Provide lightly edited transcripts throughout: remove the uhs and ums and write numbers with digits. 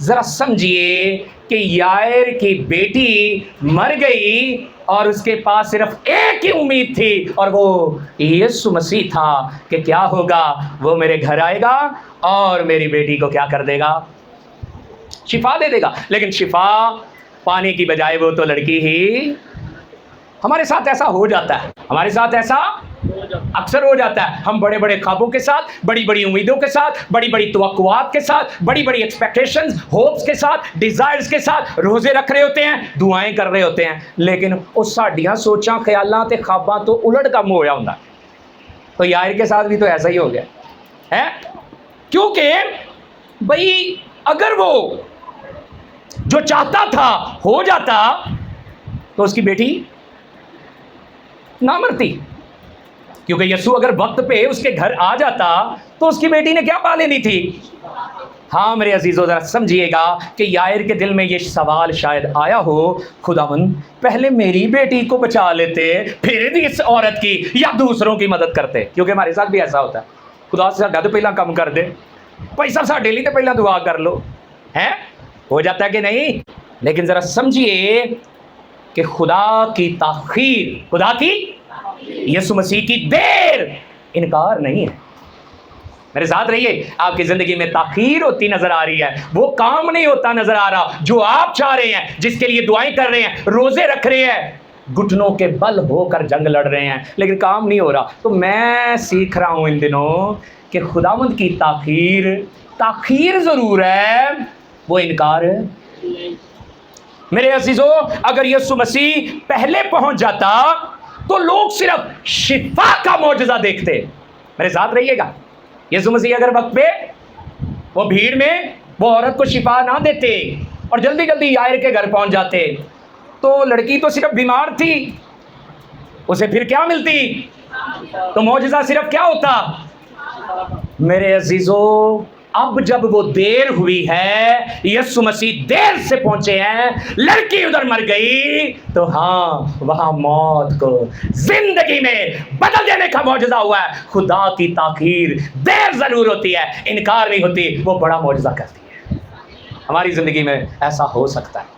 ذرا سمجھیے کہ یائر کی بیٹی مر گئی اور اس کے پاس صرف ایک ہی امید تھی اور وہ یسوع مسیح تھا کہ کیا ہوگا، وہ میرے گھر آئے گا اور میری بیٹی کو کیا کر دے گا، شفا دے دے گا۔ لیکن شفا پانے کی بجائے وہ تو لڑکی ہی۔ ہمارے ساتھ ایسا ہو جاتا ہے، ہمارے ساتھ ایسا اکثر ہو جاتا ہے۔ ہم بڑے بڑے خوابوں کے ساتھ، بڑی بڑی امیدوں کے ساتھ، بڑی بڑی توقعات کے ساتھ، بڑی بڑی ایکسپیکٹیشنز، ہوپس کے ساتھ، ڈیزائرز کے ساتھ روزے رکھ رہے ہوتے ہیں، دعائیں کر رہے ہوتے ہیں، لیکن اس ساڈیاں سوچاں، خیالات تے خواباں تو الٹ کم ہویا ہوندا۔ تو یائر کے ساتھ بھی تو ایسا ہی ہو گیا ہے، کیونکہ بھئی اگر وہ جو چاہتا تھا ہو جاتا تو اس کی بیٹی نہ مرتی، کیونکہ یسوع اگر وقت پہ اس کے گھر آ جاتا تو اس کی بیٹی نے کیا پا لینی تھی۔ ہاں میرے عزیزو، ذرا سمجھیے گا کہ یائر کے دل میں یہ سوال شاید آیا ہو، خداوند پہلے میری بیٹی کو بچا لیتے، پھر بھی اس عورت کی یا دوسروں کی مدد کرتے، کیونکہ ہمارے ساتھ بھی ایسا ہوتا ہے، خدا سے ساڈا تو پہلا کم کر دے، پیسہ ساڈے لیے تو پہلا دعا کر لو، ہے ہو جاتا ہے کہ نہیں۔ لیکن ذرا سمجھیے کہ خدا کی تاخیر، خدا کی یسوع مسیح کی دیر انکار نہیں ہے۔ میرے ساتھ رہیے، آپ کی زندگی میں تاخیر ہوتی نظر آ رہی ہے، وہ کام نہیں ہوتا نظر آ رہا جو آپ چاہ رہے ہیں، جس کے لیے دعائیں کر رہے ہیں، روزے رکھ رہے ہیں، گھٹنوں کے بل ہو کر جنگ لڑ رہے ہیں، لیکن کام نہیں ہو رہا۔ تو میں سیکھ رہا ہوں ان دنوں کہ خداوند کی تاخیر ضرور ہے، وہ انکار ہے۔ میرے عزیزو، اگر یسوع مسیح پہلے پہنچ جاتا تو لوگ صرف شفا کا معجزہ دیکھتے۔ میرے ساتھ رہیے گا، یسوع مسیح اگر وقت پہ وہ بھیڑ میں وہ عورت کو شفا نہ دیتے اور جلدی جلدی یائر کے گھر پہنچ جاتے تو لڑکی تو صرف بیمار تھی، اسے پھر کیا ملتی؟ تو معجزہ صرف کیا ہوتا؟ میرے عزیزو، اب جب وہ دیر ہوئی ہے، یسوع مسیح دیر سے پہنچے ہیں، لڑکی ادھر مر گئی، تو ہاں وہاں موت کو زندگی میں بدل دینے کا معجزہ ہوا ہے۔ خدا کی تاخیر دیر ضرور ہوتی ہے، انکار نہیں ہوتی، وہ بڑا معجزہ کرتی ہے۔ ہماری زندگی میں ایسا ہو سکتا ہے،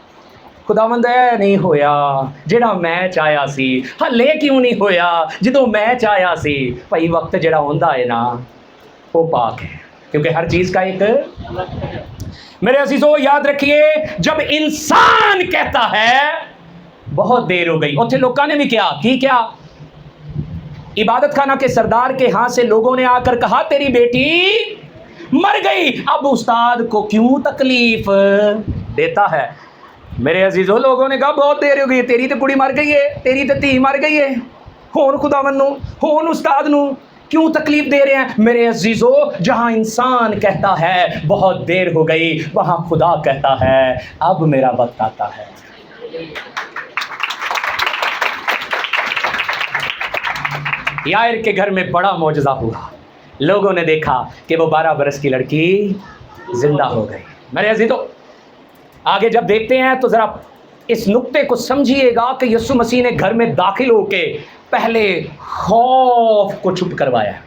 خداوند اے نہیں ہویا جڑا میں چاہیا سی، ہلے کیوں نہیں ہویا جدوں میں چاہیا سی؟ بھائی وقت جڑا ہوندا ہے نا وہ پاک ہے، کیونکہ ہر چیز کا ایک۔ میرے عزیزو یاد رکھیے، جب انسان کہتا ہے بہت دیر ہو گئی، اتنے لوگوں نے بھی کیا عبادت خانہ کے سردار کے ہاں سے لوگوں نے آ کر کہا تیری بیٹی مر گئی، اب استاد کو کیوں تکلیف دیتا ہے؟ میرے عزیزو لوگوں نے کہا بہت دیر ہو گئی، تیری تو کڑی مر گئی ہے، تیری تو دھی مر گئی ہے، ہون خداوند نو، ہون استاد نو کیوں تکلیف دے رہے ہیں؟ میرے عزیزو، جہاں انسان کہتا ہے بہت دیر ہو گئی، وہاں خدا کہتا ہے اب میرا وقت آتا ہے۔ یائر کے گھر میں بڑا معجزہ ہوا، لوگوں نے دیکھا کہ وہ 12 برس کی لڑکی زندہ ہو گئی۔ میرے عزیزو آگے جب دیکھتے ہیں تو ذرا اس نقطے کو سمجھیے گا کہ یسوع مسیح نے گھر میں داخل ہو کے پہلے خوف کو چپ کروایا ہے،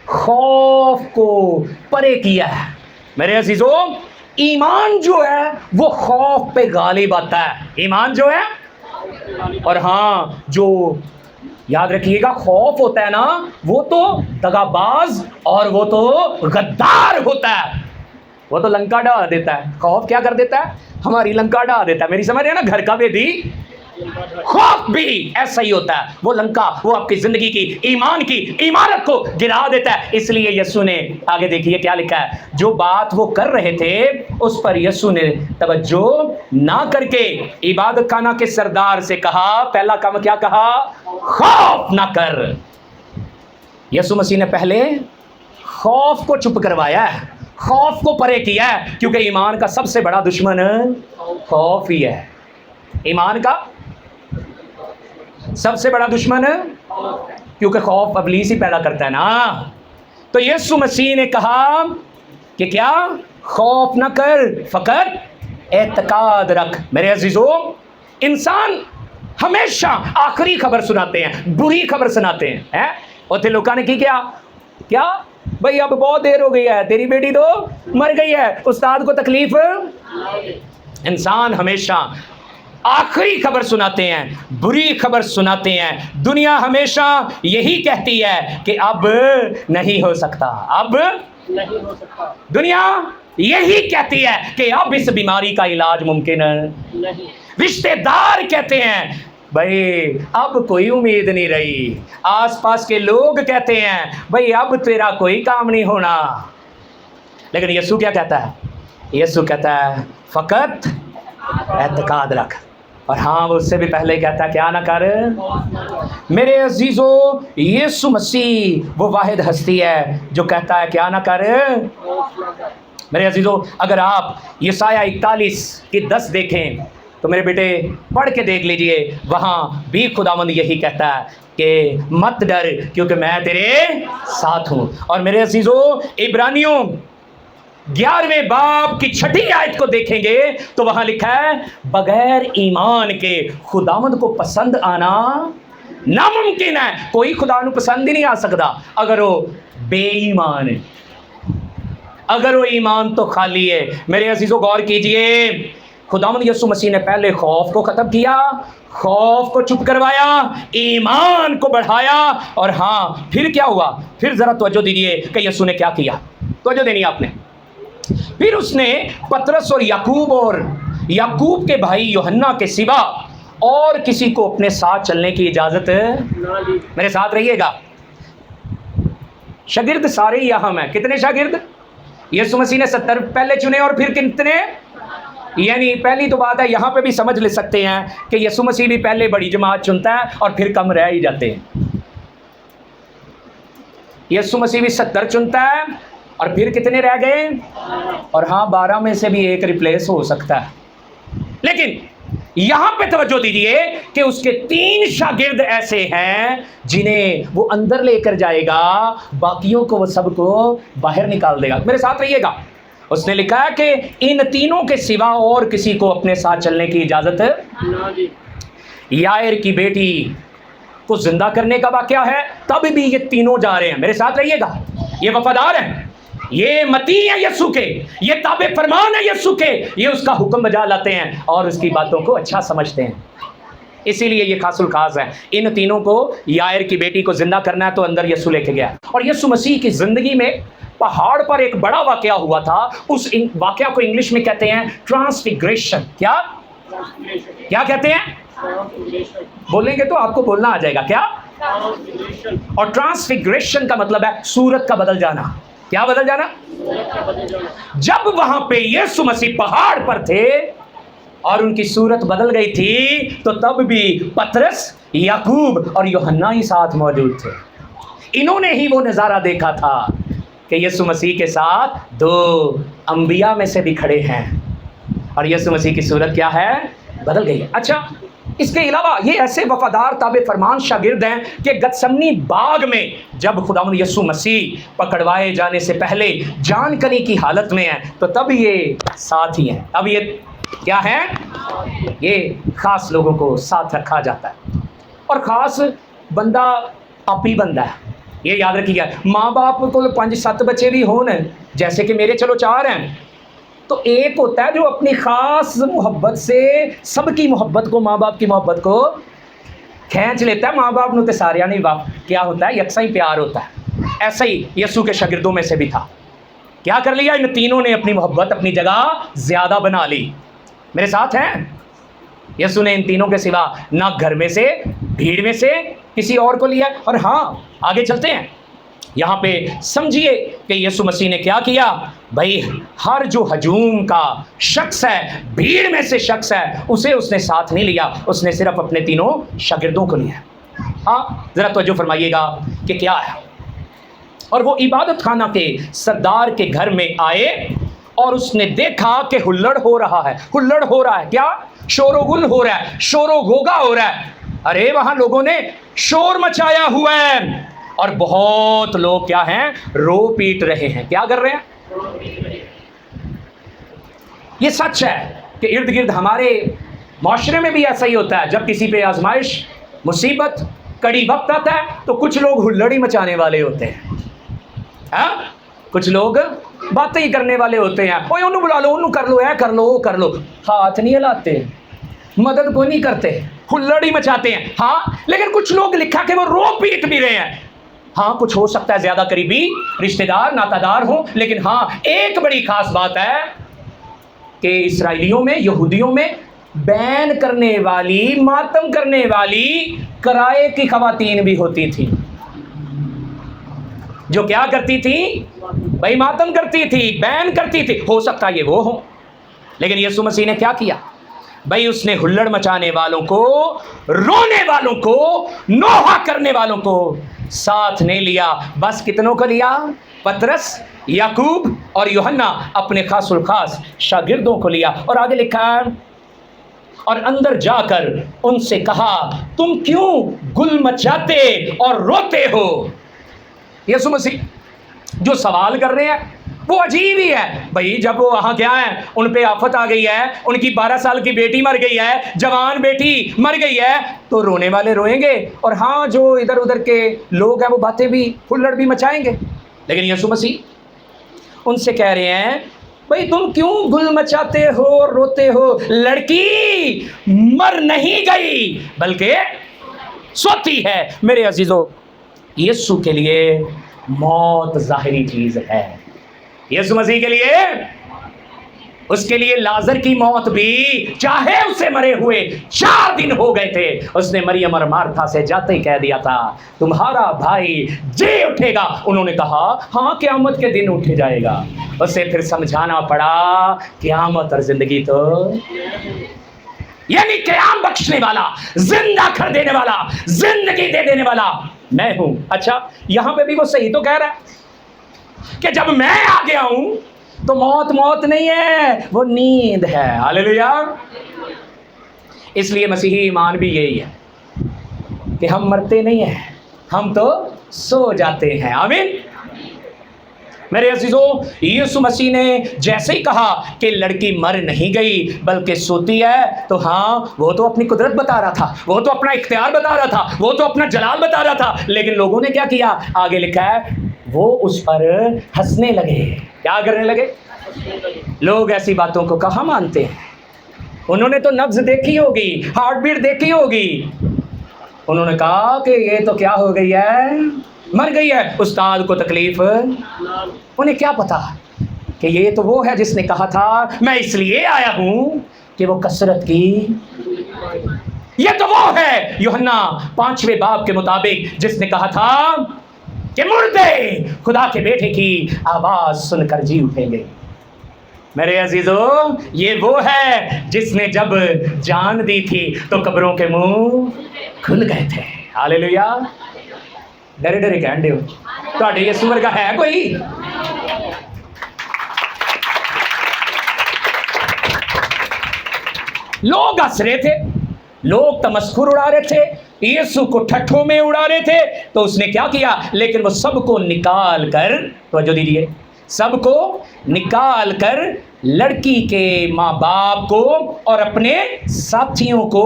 خوف کو پرے کیا ہے۔ میرے عزیزو ایمان جو ہے وہ خوف پہ غالب آتا ہے، ایمان جو ہے، اور ہاں جو یاد رکھیے گا خوف ہوتا ہے نا وہ تو دغاباز اور وہ تو غدار ہوتا ہے، وہ تو لنکا ڈھا دیتا ہے۔ خوف کیا کر دیتا ہے؟ ہماری لنکا ڈھا دیتا ہے۔ میری سمجھ رہے ہیں نا، گھر کا بیدی خوف بھی ایسا ہی ہوتا ہے، وہ لنکا وہ آپ کی زندگی کی ایمان کی عمارت کو گرا دیتا ہے۔ اس لیے یسوع نے آگے دیکھیے کیا لکھا ہے، جو بات وہ کر رہے تھے اس پر یسوع نے توجہ نہ کر کے عبادت خانہ کے سردار سے کہا، پہلا کام کیا کہا؟ خوف نہ کر۔ یسوع مسیح نے پہلے خوف کو چپ کروایا ہے، خوف کو پرے کیا ہے، کیونکہ ایمان کا سب سے بڑا دشمن خوف ہی ہے۔ ایمان کا سب سے بڑا دشمن، کیونکہ خوف ابلیس ہی پیدا کرتا ہے نا۔ تو یسوع مسیح نے کہا کہ کیا؟ خوف نہ کر، فقط اعتقاد رکھ۔ میرے عزیزو انسان ہمیشہ آخری خبر سناتے ہیں، بری خبر سناتے ہیں، اور تھے لوگوں نے کی کیا بھائی اب بہت دیر ہو گئی ہے، تیری بیٹی تو مر گئی ہے، استاد کو تکلیف۔ انسان ہمیشہ آخری خبر سناتے ہیں، بری خبر سناتے ہیں، دنیا ہمیشہ یہی کہتی ہے کہ اب نہیں ہو سکتا، اب نہیں ہو سکتا، دنیا یہی کہتی ہے کہ اب اس بیماری کا علاج ممکن نہیں، رشتہ دار کہتے ہیں بھائی اب کوئی امید نہیں رہی، آس پاس کے لوگ کہتے ہیں بھائی اب تیرا کوئی کام نہیں ہونا، لیکن یسوع کیا کہتا ہے؟ یسوع کہتا ہے فقط اعتقاد رکھ، اور ہاں وہ اس سے بھی پہلے کہتا ہے کیا نہ کر۔ میرے عزیزو، یسوع مسیح وہ واحد ہستی ہے جو کہتا ہے کیا نہ کر۔ میرے عزیزو، اگر آپ یسایہ 41 کی 10 دیکھیں تو میرے بیٹے پڑھ کے دیکھ لیجئے، وہاں بھی خداوند یہی کہتا ہے کہ مت ڈر کیونکہ میں تیرے ساتھ ہوں۔ اور میرے عزیزو، عبرانیوں 11ویں باب کی 6 آیت کو دیکھیں گے تو وہاں لکھا ہے بغیر ایمان کے خداوند کو پسند آنا ناممکن ہے۔ کوئی خدا نو پسند ہی نہیں آ سکتا اگر وہ بے ایمان ہے، اگر وہ ایمان تو خالی ہے۔ میرے عزیزو غور کیجئے، خداوند یسوع مسیح نے پہلے خوف کو ختم کیا، خوف کو چپ کروایا، ایمان کو بڑھایا، اور ہاں پھر کیا ہوا؟ پھر ذرا توجہ دیجئے کہ یسوع نے کیا کیا، توجہ دینی آپ نے۔ پھر اس نے پترس اور یعقوب کے بھائی یوحنا کے سوا اور کسی کو اپنے ساتھ چلنے کی اجازت نہ دی۔ میرے ساتھ رہیے گا، شاگرد سارے ہی اہم ہیں۔ کتنے شاگرد؟ یسوع مسیح نے 70 پہلے چنے، اور پھر کتنے؟ یعنی پہلی تو بات ہے یہاں پہ بھی سمجھ لے سکتے ہیں کہ یسوع مسیح بھی پہلے بڑی جماعت چنتا ہے اور پھر کم رہ ہی جاتے ہیں۔ یسوع مسیح بھی 70 چنتا ہے اور پھر کتنے رہ گئے؟ اور ہاں 12 میں سے بھی ایک ریپلیس ہو سکتا ہے۔ لیکن یہاں پہ توجہ دیجئے کہ اس کے 3 شاگرد ایسے ہیں جنہیں وہ اندر لے کر جائے گا، باقیوں کو وہ سب کو باہر نکال دے گا۔ میرے ساتھ رہیے گا، اس نے لکھا ہے کہ ان تینوں کے سوا اور کسی کو اپنے ساتھ چلنے کی اجازت نہ دی۔ یائر کی بیٹی کو زندہ کرنے کا واقعہ ہے، تب بھی یہ تینوں جا رہے ہیں۔ میرے ساتھ رہیے گا، یہ وفادار ہیں، یہ متی ہیں یسوع کے، یہ تابع فرمان ہے یسوع کے، یہ اس کا حکم بجا لاتے ہیں اور اس کی باتوں کو اچھا سمجھتے ہیں۔ اسی لیے یہ خاص الخاص ہے۔ ان تینوں کو یائر کی بیٹی کو زندہ کرنا ہے تو اندر یسوع لے کے گیا، اور یسوع مسیح کی زندگی میں پہاڑ پر ایک بڑا واقعہ ہوا تھا۔ اس واقعہ کو انگلش میں کہتے ہیں ٹرانسفیگریشن۔ کیا کہتے ہیں؟ بولیں گے تو آپ کو بولنا آ جائے گا، کیا؟ اور ٹرانسفیگریشن کا مطلب ہے صورت کا بدل جانا۔ کیا بدل جانا؟ جب وہاں پہ یسوع مسیح پہاڑ پر تھے اور ان کی صورت بدل گئی تھی تو تب بھی پترس، یعقوب اور یوحنا ہی ساتھ موجود تھے۔ انہوں نے ہی وہ نظارہ دیکھا تھا کہ یسوع مسیح کے ساتھ 2 انبیاء میں سے بھی کھڑے ہیں، اور یسوع مسیح کی صورت کیا ہے؟ بدل گئی ہے۔ اچھا، اس کے علاوہ یہ ایسے وفادار تابع فرمان شاگرد ہیں کہ گتسمنی باغ میں جب خداوند یسوع مسیح پکڑوائے جانے سے پہلے جان کنی کی حالت میں ہیں تو تب یہ ساتھ ہی ہیں۔ اب یہ کیا ہے؟ یہ خاص لوگوں کو ساتھ رکھا جاتا ہے، اور خاص بندہ اپی بندہ ہے، یہ یاد رکھیے گا۔ ماں باپ کو 5-7 بچے بھی ہوں، جیسے کہ میرے چلو 4 ہیں، تو ایک ہوتا ہے جو اپنی خاص محبت سے سب کی محبت کو، ماں باپ کی محبت کو کھینچ لیتا ہے۔ ماں باپ نو تے ساریا نہیں باپ کیا ہوتا ہے، یکساں ہی پیار ہوتا ہے۔ ایسا ہی یسوع کے شاگردوں میں سے بھی تھا۔ کیا کر لیا؟ ان تینوں نے اپنی محبت اپنی جگہ زیادہ بنا لی۔ میرے ساتھ ہیں؟ یسوع نے ان تینوں کے سوا نہ گھر میں سے، بھیڑ میں سے کسی اور کو لیا۔ اور ہاں آگے چلتے ہیں، یہاں پہ سمجھیے کہ یسوع مسیح نے کیا کیا۔ بھائی ہر جو ہجوم کا شخص ہے، بھیڑ میں سے شخص ہے، اسے اس نے ساتھ نہیں لیا، اس نے صرف اپنے تینوں شاگردوں کو لیا۔ ہاں ذرا توجہ فرمائیے گا کہ کیا ہے۔ اور وہ عبادت خانہ کے سردار کے گھر میں آئے اور اس نے دیکھا کہ ہلڑ ہو رہا ہے۔ ہلڑ ہو رہا ہے، کیا؟ شور و گل ہو رہا ہے، شور و غوغا ہو رہا ہے۔ ارے وہاں لوگوں نے شور مچایا ہوا ہے، اور بہت لوگ کیا ہیں؟ رو پیٹ رہے ہیں۔ کیا کر رہے ہیں؟ یہ سچ ہے کہ ارد گرد ہمارے معاشرے میں بھی ایسا ہی ہوتا ہے، جب کسی پہ آزمائش، مصیبت، کڑی وقت آتا ہے تو کچھ لوگ ہلڑی مچانے والے ہوتے ہیں۔ ہاں کچھ لوگ باتیں ہی کرنے والے ہوتے ہیں، اوے انہوں بلا لو، انہوں کر لو، اے کر لو، وہ کر لو، ہاتھ نہیں ہلاتے، مدد کو نہیں کرتے، ہلڑ ہی مچاتے ہیں. ہاں لیکن کچھ لوگ لکھا کہ وہ رو پیٹ بھی رہے ہیں. ہاں کچھ ہو سکتا ہے زیادہ قریبی رشتہ دار ناتا دار ہوں، لیکن ہاں ایک بڑی خاص بات ہے کہ اسرائیلیوں میں، یہودیوں میں بین کرنے والی، ماتم کرنے والی کرائے کی خواتین بھی ہوتی تھی، جو کیا کرتی تھی بھائی؟ ماتم کرتی تھی، بین کرتی تھی. ہو سکتا ہے یہ وہ ہو، لیکن یسوع مسیح نے کیا کیا بھائی؟ اس نے ہلڑ مچانے والوں کو، رونے والوں کو، نوحہ کرنے والوں کو ساتھ نہیں لیا. بس کتنوں کو لیا؟ پترس، یعقوب اور یوحنا، اپنے خاص الخاص شاگردوں کو لیا. اور آگے لکھا ہے اور اندر جا کر ان سے کہا تم کیوں گل مچاتے اور روتے ہو؟ یسوع مسیح جو سوال کر رہے ہیں وہ عجیب ہی ہے بھائی. جب وہ وہاں کیا ہے، ان پہ آفت آ گئی ہے، ان کی 12 سال کی بیٹی مر گئی ہے، جوان بیٹی مر گئی ہے، تو رونے والے روئیں گے، اور ہاں جو ادھر ادھر کے لوگ ہیں وہ باتیں بھی، ہلڑ بھی مچائیں گے. لیکن یسوع مسیح ان سے کہہ رہے ہیں بھائی تم کیوں گل مچاتے ہو، روتے ہو؟ لڑکی مر نہیں گئی بلکہ سوتی ہے. میرے عزیزو، یسوع کے لیے موت ظاہری چیز ہے. یسوع مسیح کے لیے، اس کے لیے لازر کی موت بھی، چاہے اسے مرے ہوئے 4 دن ہو گئے تھے، اس نے مریم اور مارتھا سے جاتے ہی کہہ دیا تھا تمہارا بھائی جی اٹھے گا. انہوں نے کہا ہاں قیامت کے دن اٹھ جائے گا. اسے پھر سمجھانا پڑا قیامت اور زندگی تو، یعنی قیام بخشنے والا، زندہ کر دینے والا، زندگی دے دینے والا میں ہوں. اچھا یہاں پہ بھی وہ صحیح تو کہہ رہا ہے کہ جب میں آ گیا ہوں تو موت نہیں ہے، وہ نیند ہے. ہاللیلویا. اس لیے مسیحی ایمان بھی یہی ہے کہ ہم مرتے نہیں ہیں، ہم تو سو جاتے ہیں. آمین. میرے عزیزو، یسوع مسیح نے جیسے ہی کہا کہ لڑکی مر نہیں گئی بلکہ سوتی ہے، تو ہاں وہ تو اپنی قدرت بتا رہا تھا، وہ تو اپنا اختیار بتا رہا تھا، وہ تو اپنا جلال بتا رہا تھا. لیکن لوگوں نے کیا کیا؟ آگے لکھا ہے وہ اس پر ہنسنے لگے. کیا کرنے لگے؟ لوگ ایسی باتوں کو کہاں مانتے ہیں؟ انہوں نے تو نبض دیکھی ہوگی، ہارٹ بیٹ دیکھی ہوگی. انہوں نے کہا کہ یہ تو کیا ہو گئی ہے، مر گئی ہے. استاد کو تکلیف، انہیں کیا پتا کہ یہ تو وہ ہے جس نے کہا تھا میں اس لیے آیا ہوں کہ وہ کثرت کی. یہ تو وہ ہے یوحنا 5ویں باب کے مطابق جس نے کہا تھا کہ مردے خدا کے بیٹے کی آواز سن کر جی اٹھیں گے. میرے عزیزو، یہ وہ ہے جس نے جب جان دی تھی تو قبروں کے منہ کھل گئے تھے. ہاللیلویا. ڈرے ڈرے کہن دیو تہاڈے یسوع ورگا ہے کوئی؟ لوگ ہنس رہے تھے، لوگ تمسخر اڑا رہے تھے، یسوع کو ٹھٹھوں میں اڑا رہے تھے، تو اس نے کیا کیا؟ لیکن وہ سب کو نکال کر، توجہ دیجیے، سب کو نکال کر لڑکی کے ماں باپ کو اور اپنے ساتھیوں کو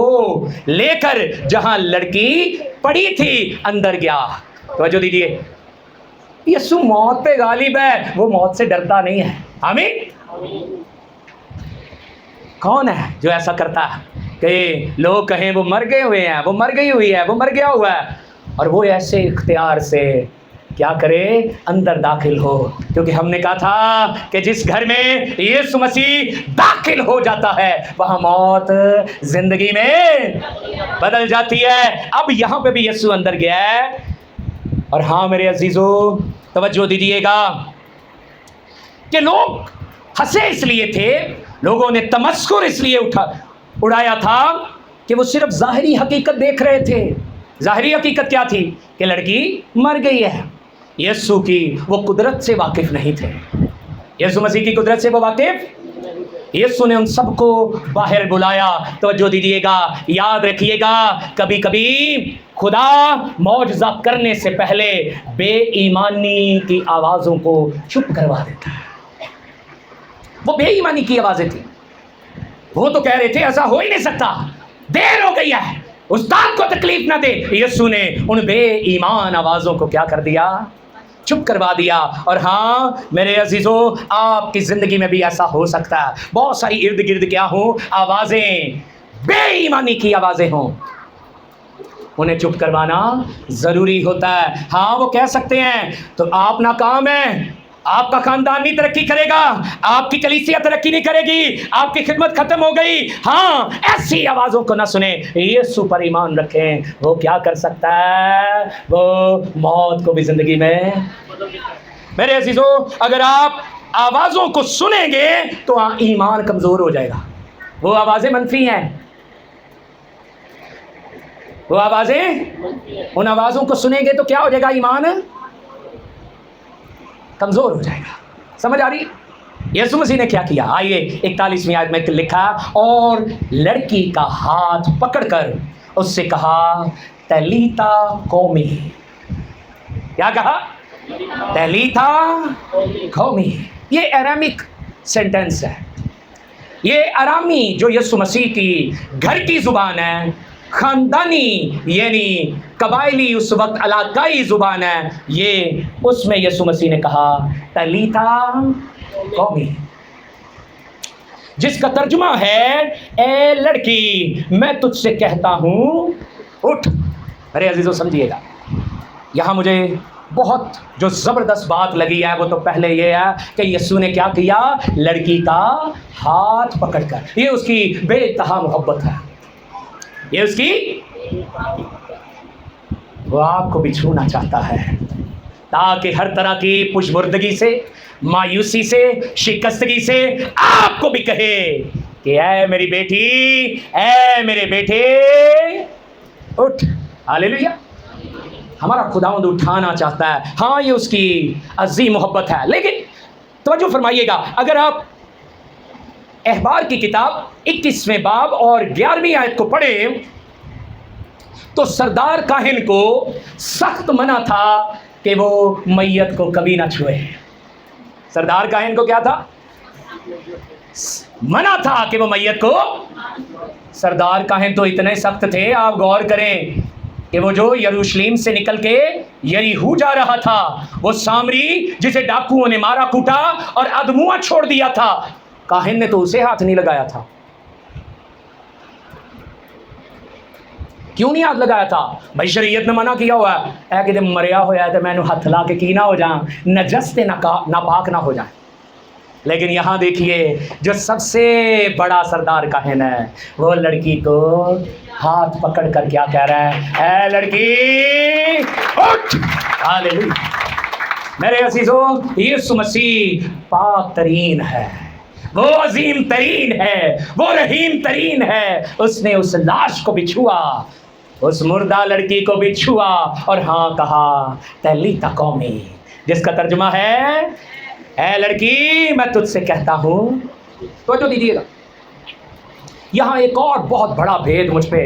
لے کر جہاں لڑکی پڑی تھی اندر گیا. توجہ دیجیے، یسوع موت پہ غالب ہے، وہ موت سے ڈرتا نہیں ہے. آمین. کون ہے جو ایسا کرتا ہے کہ لوگ کہیں وہ مر گئے ہوئے ہیں، وہ مر گئی ہوئی ہے، وہ مر گیا ہوا ہے، اور وہ ایسے اختیار سے کیا کرے؟ اندر داخل ہو. کیونکہ ہم نے کہا تھا کہ جس گھر میں یسوع مسیح داخل ہو جاتا ہے وہاں موت زندگی میں بدل جاتی ہے. اب یہاں پہ بھی یسوع اندر گیا ہے. اور ہاں میرے عزیزو توجہ دیجیے گا کہ لوگ ہنسے اس لیے تھے، لوگوں نے تمسخر اس لیے اڑایا تھا کہ وہ صرف ظاہری حقیقت دیکھ رہے تھے. ظاہری حقیقت کیا تھی؟ کہ لڑکی مر گئی ہے. یسوع کی وہ قدرت سے واقف نہیں تھے، یسوع مسیح کی قدرت سے وہ واقف. یسوع نے ان سب کو باہر بلایا. توجہ دیجیے گا، یاد رکھیے گا، کبھی کبھی خدا معجزہ کرنے سے پہلے بے ایمانی کی آوازوں کو چپ کروا دیتا ہے. وہ بے ایمانی کی آوازیں تھیں، وہ تو کہہ رہے تھے ایسا ہو ہی نہیں سکتا، دیر ہو گئی ہے، استاد کو تکلیف نہ دے. یسوع نے ان بے ایمان آوازوں کو کیا کر دیا؟ چپ کروا دیا. اور ہاں میرے عزیزو آپ کی زندگی میں بھی ایسا ہو سکتا ہے, بہت ساری ارد گرد کیا ہوں آوازیں, بے ایمانی کی آوازیں ہوں, انہیں چپ کروانا ضروری ہوتا ہے. ہاں وہ کہہ سکتے ہیں تو آپ ناکام ہیں, آپ کا خاندان نہیں ترقی کرے گا, آپ کی کلیسیا ترقی نہیں کرے گی, آپ کی خدمت ختم ہو گئی. ہاں ایسی آوازوں کو نہ سنیں, یسوع پر ایمان رکھیں. وہ کیا کر سکتا ہے, وہ موت کو بھی زندگی میں. میرے عزیزو اگر آپ آوازوں کو سنیں گے تو ایمان کمزور ہو جائے گا. وہ آوازیں منفی ہیں, وہ آوازیں, ان آوازوں کو سنیں گے تو کیا ہو جائے گا, ایمان کمزور ہو جائے گا. سمجھ آ رہی ہے؟ یسوع مسیح نے کیا کیا, آئیے 41ویں آیت میں لکھا, اور لڑکی کا ہاتھ پکڑ کر اس سے کہا تلیتا قومی. کیا کہا, تلیتا قومی. یہ ارامک سینٹنس ہے, یہ ارامی جو یسوع مسیح کی گھر کی زبان ہے, خاندانی یعنی قبائلی اس وقت علاقائی زبان ہے, یہ اس میں یسوع مسیح نے کہا تلیتا قومی, جس کا ترجمہ ہے اے لڑکی میں تجھ سے کہتا ہوں اٹھ. ارے عزیزو سمجھیے گا, یہاں مجھے بہت جو زبردست بات لگی ہے وہ تو پہلے یہ ہے کہ یسوع نے کیا کیا, لڑکی کا ہاتھ پکڑ کر. یہ اس کی بے انتہا محبت ہے, یہ اس کی, وہ آپ کو بھی چھونا چاہتا ہے تاکہ ہر طرح کی پشمردگی سے, مایوسی سے, شکستگی سے آپ کو بھی کہے کہ اے میری بیٹی, اے میرے بیٹے اٹھ. ہاللیلویا. ہمارا خداوند اٹھانا چاہتا ہے. ہاں یہ اس کی عظیم محبت ہے. لیکن توجہ فرمائیے گا, اگر آپ احبار کی کتاب 21ویں باب اور 11ویں آیت کو پڑھیں تو سردار کاہن کو سخت منع تھا کہ وہ میت کو کبھی نہ چھوئے. سردار کاہن کو کیا تھا, منع تھا کہ وہ میت کو. سردار کاہن تو اتنے سخت تھے, آپ غور کریں کہ وہ جو یروشلم سے نکل کے یریہو جا رہا تھا, وہ سامری جسے ڈاکوؤں نے مارا کوٹا اور ادموا چھوڑ دیا تھا, کاہن نے تو اسے ہاتھ نہیں لگایا تھا. کیوں نہیں ہاتھ لگایا تھا؟ بھائی شریعت نے منع کیا ہوا ہے کہ جب مریا ہوا ہے تو میں نے ہاتھ لا کے کی نہ ہو جائیں, نجس تے ناپاک نہ ہو جائیں. لیکن یہاں دیکھیے جو سب سے بڑا سردار کاہن ہے وہ لڑکی کو ہاتھ پکڑ کر کیا کہہ رہا ہے, اے لڑکی اٹھ. ہاللیلویا. میرے عزیزو یسوع مسیح پاک ترین ہے, وہ عظیم ترین ہے, وہ رحیم ترین ہے. اس نے اس لاش کو بھی چھوا, اس مردہ لڑکی کو بھی چھوا, اور ہاں کہا تلیتا قومی, جس کا ترجمہ ہے اے لڑکی میں تجھ سے کہتا ہوں. توجہ دیجیے گا, یہاں ایک اور بہت بڑا بھید مجھ پہ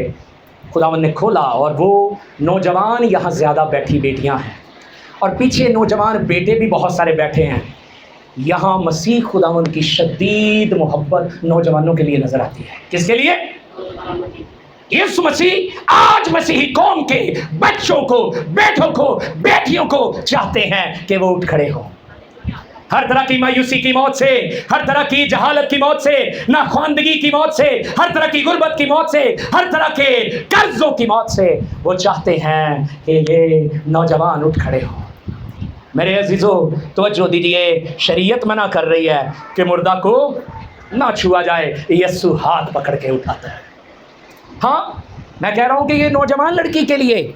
خداوند نے کھولا, اور وہ نوجوان یہاں زیادہ بیٹھی بیٹیاں ہیں اور پیچھے نوجوان بیٹے بھی بہت سارے بیٹھے ہیں. یہاں مسیح خداوند کی شدید محبت نوجوانوں کے لیے نظر آتی ہے. کس کے لیے؟ یسوع مسیح آج مسیحی قوم کے بچوں کو, بیٹوں کو, بیٹیوں کو چاہتے ہیں کہ وہ اٹھ کھڑے ہوں. ہر طرح کی مایوسی کی موت سے, ہر طرح کی جہالت کی موت سے, ناخواندگی کی موت سے, ہر طرح کی غربت کی موت سے, ہر طرح کے قرضوں کی موت سے وہ چاہتے ہیں کہ یہ نوجوان اٹھ کھڑے ہوں. میرے عزیزو توجہ دیجیے, شریعت منع کر رہی ہے کہ مردہ کو نہ چھوا جائے, یسوع ہاتھ پکڑ کے اٹھاتا ہے. ہاں میں کہہ رہا ہوں کہ یہ نوجوان لڑکی کے لیے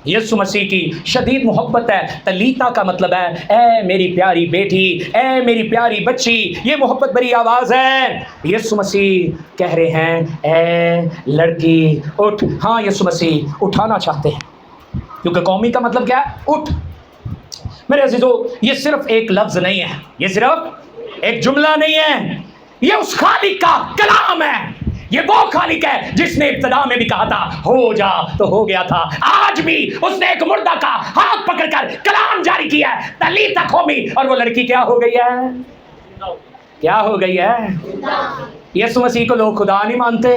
یسوع مسیح کی شدید محبت ہے. تلیتا کا مطلب ہے اے میری پیاری بیٹی, اے میری پیاری بچی. یہ محبت بری آواز ہے. یسوع مسیح کہہ رہے ہیں اے لڑکی اٹھ. ہاں یسوع مسیح اٹھانا چاہتے ہیں, کیونکہ قومی کا مطلب کیا ہے؟ اٹھ. میرے عزیزو یہ صرف ایک لفظ نہیں ہے, یہ صرف ایک جملہ نہیں ہے, یہ اس خالق کا کلام ہے. یہ وہ خالق ہے جس نے ابتدا میں بھی کہا تھا ہو جا تو ہو گیا تھا. آج بھی اس نے ایک مردہ کا ہاتھ پکڑ کر کلام جاری کیا ہے, تلیتا قومی, اور وہ لڑکی کیا ہو گئی ہے؟ کیا ہو گئی ہے؟ یسوع مسیح کو لوگ خدا نہیں مانتے,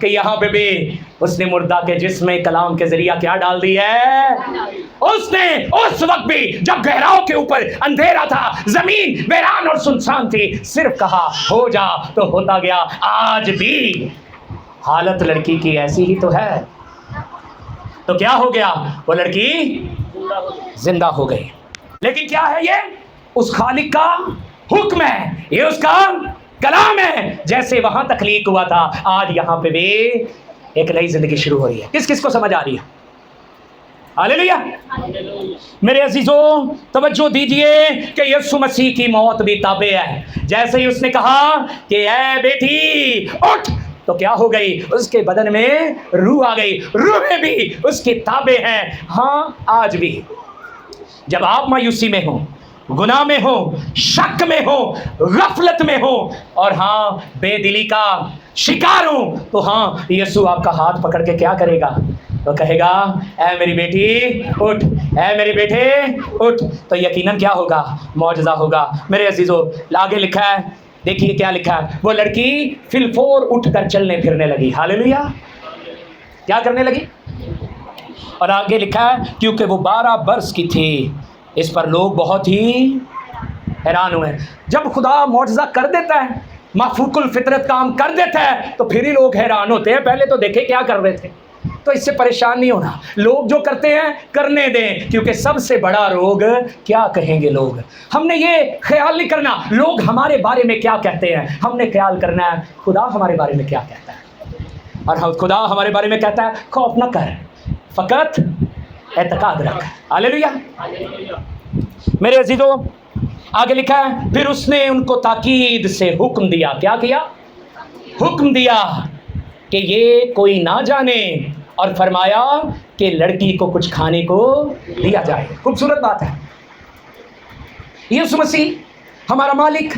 کہ یہاں پہ بھی اس نے مردہ کے جسم میں کلام کے ذریعہ کیا ڈال دی ہے؟ اس نے اس وقت بھی جب گہراؤں کے اوپر اندھیرا تھا، زمین ویران اور سنسان تھی، صرف کہا ہو جا تو ہوتا گیا۔ آج بھی حالت لڑکی کی ایسی ہی تو ہے، تو کیا ہو گیا؟ وہ لڑکی زندہ ہو گئی۔ لیکن کیا ہے یہ؟ اس خالق کا حکم ہے، یہ اس کا کلام ہے۔ جیسے وہاں تخلیق ہوا تھا، آج یہاں پہ بھی ایک نئی زندگی شروع ہو رہی ہے۔ کس کس کو سمجھ آ رہی ہے؟ ہاللیلویہ۔ میرے عزیزوں توجہ دیجئے کہ یسوع مسیح کی موت بھی تابع ہے۔ جیسے ہی اس نے کہا کہ اے بیٹی اٹھ، تو کیا ہو گئی؟ اس کے بدن میں روح آ گئی، روحیں بھی اس کے تابع ہیں۔ ہاں آج بھی جب آپ مایوسی میں ہوں، گناہ میں ہو، شک میں ہو، غفلت میں ہو، اور ہاں بے دلی کا شکار ہوں، تو ہاں یسوع آپ کا ہاتھ پکڑ کے کیا کرے گا؟ تو کہے گا اے میری بیٹی اٹھ، اے میرے بیٹے اٹھ، تو یقیناً کیا ہوگا؟ معجزہ ہوگا۔ میرے عزیزوں آگے لکھا ہے، دیکھیے کیا لکھا ہے، وہ لڑکی فی الفور اٹھ کر چلنے پھرنے لگی۔ ہاللیلویہ۔ کیا کرنے لگی؟ اور آگے لکھا ہے کیونکہ وہ 12 برس کی تھی۔ اس پر لوگ بہت ہی حیران ہوئے۔ جب خدا معجزہ کر دیتا ہے، مافوق الفطرت کام کر دیتا ہے، تو پھر ہی لوگ حیران ہوتے ہیں۔ پہلے تو دیکھیں کیا کر رہے تھے۔ تو اس سے پریشان نہیں ہونا، لوگ جو کرتے ہیں کرنے دیں، کیونکہ سب سے بڑا روگ کیا کہیں گے لوگ۔ ہم نے یہ خیال نہیں کرنا لوگ ہمارے بارے میں کیا کہتے ہیں، ہم نے خیال کرنا ہے خدا ہمارے بارے میں کیا کہتا ہے۔ اور خدا ہمارے بارے میں کہتا ہے خوف نہ کر، فقط اعتقاد رکھ۔ ہاللیلویہ۔ میرے عزیزوں آگے لکھا ہے پھر اس نے ان کو تاکید سے حکم دیا۔ کیا کیا؟ حکم دیا کہ یہ کوئی نہ جانے، اور فرمایا کہ لڑکی کو کچھ کھانے کو دیا جائے۔ خوبصورت بات ہے، یسوع مسیح ہمارا مالک،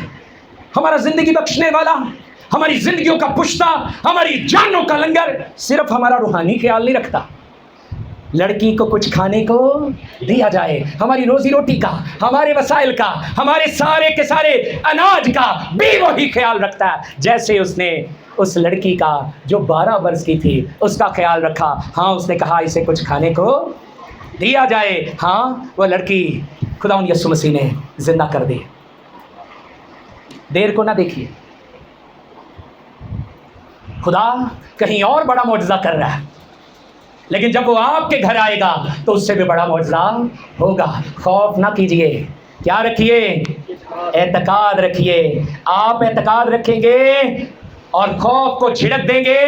ہمارا زندگی بخشنے والا، ہماری زندگیوں کا پشتہ، ہماری جانوں کا لنگر، صرف ہمارا روحانی خیال نہیں رکھتا، لڑکی کو کچھ کھانے کو دیا جائے۔ ہماری روزی روٹی کا، ہمارے وسائل کا، ہمارے سارے کے سارے اناج کا بھی وہی خیال رکھتا ہے جیسے اس نے اس لڑکی کا جو 12 برس کی تھی اس کا خیال رکھا۔ ہاں اس نے کہا اسے کچھ کھانے کو دیا جائے۔ ہاں وہ لڑکی خدا یسوع مسیح نے زندہ کر دی۔ دیر کو نہ دیکھیے، خدا کہیں اور بڑا معجزہ کر رہا ہے، لیکن جب وہ آپ کے گھر آئے گا تو اس سے بھی بڑا معجزہ ہوگا۔ خوف نہ کیجئے، کیا رکھیے؟ اعتقاد رکھیے۔ آپ اعتقاد رکھیں گے اور خوف کو جھڑک دیں گے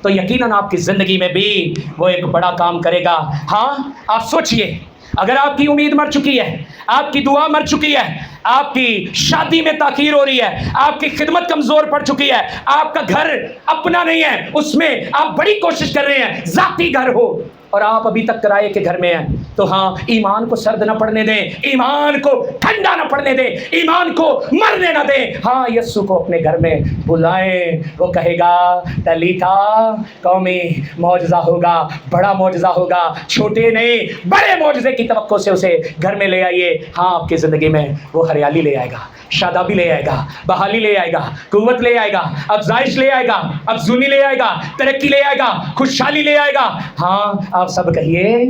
تو یقیناً آپ کی زندگی میں بھی وہ ایک بڑا کام کرے گا۔ ہاں آپ سوچئے، اگر آپ کی امید مر چکی ہے، آپ کی دعا مر چکی ہے، آپ کی شادی میں تاخیر ہو رہی ہے، آپ کی خدمت کمزور پڑ چکی ہے، آپ کا گھر اپنا نہیں ہے، اس میں آپ بڑی کوشش کر رہے ہیں ذاتی گھر ہو اور آپ ابھی تک کرائے کے گھر میں ہیں، تو ہاں ایمان کو سرد نہ پڑنے دیں، ایمان کو ٹھنڈا نہ پڑنے دیں، ایمان کو مرنے نہ دیں۔ ہاں یسوع کو اپنے گھر میں بلائیں، وہ کہے گا تلیتا قومی، معجزہ ہوگا، بڑا معجزہ ہوگا، چھوٹے نہیں بڑے معجزے کی توقع سے اسے گھر میں لے آئیے۔ ہاں آپ کی زندگی میں وہ ہریالی لے آئے گا، شادابی لے آئے گا، بحالی لے آئے گا، قوت لے آئے گا، افزائش لے آئے گا، افزونی لے آئے گا، ترقی لے آئے گا، خوشحالی لے آئے گا۔ ہاں آپ سب کہیے